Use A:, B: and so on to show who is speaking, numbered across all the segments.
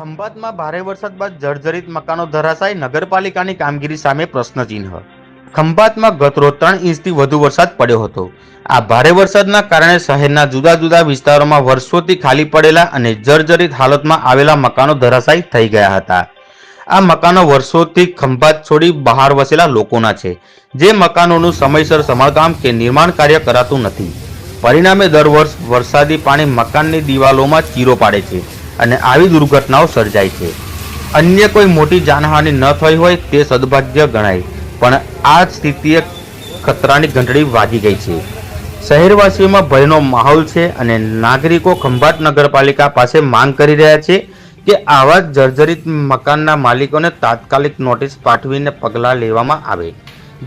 A: ખંભાતમાં ભારે વરસાદ બાદ જર્જરિત મકાનો ધરાશાયી, નગરપાલિકાની કામગીરી સામે પ્રશ્નચિહ્ન. ખંભાતમાં ગતરોજ 3 ઇંચથી વધુ વરસાદ પડ્યો હતો. આ ભારે વરસાદના કારણે શહેરના જુદા જુદા વિસ્તારોમાં વર્ષોથી ખાલી પડેલા અને જર્જરિત હાલતમાં આવેલા મકાનો ધરાશાયી થઈ ગયા હતા. આ મકાનો વર્ષોથી ખંભાત છોડી બહાર વસેલા લોકોના છે, જે મકાનોનું સમયસર સમારકામ કે નિર્માણ કાર્ય કરાતું નથી. પરિણામે દર વર્ષ વરસાદી પાણી મકાનની દિવાલોમાં ચીરો પાડે છે અને આવી દુર્ઘટનાઓ સર્જાય છે. અન્ય કોઈ મોટી જાનહાનિ ન થઈ હોય તે સદભાગ્ય ગણાય, પણ આ સ્થિતિએ ખતરાની ઘંટડી વાગી ગઈ છે. શહેરવાસીઓમાં ભયનો માહોલ છે અને નાગરિકો ખંભાત નગરપાલિકા પાસે માંગ કરી રહ્યા છે કે આવા જર્જરિત મકાનના માલિકોને તાત્કાલિક નોટિસ પાઠવીને પગલાં લેવામાં આવે,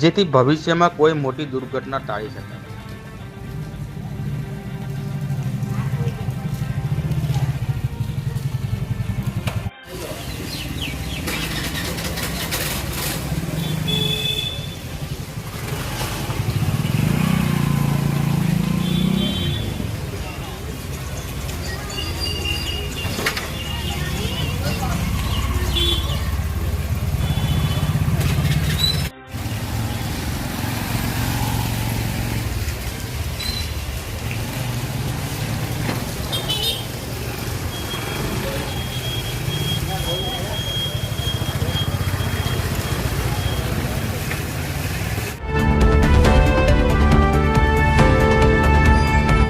A: જેથી ભવિષ્યમાં કોઈ મોટી દુર્ઘટના ટાળી શકાય.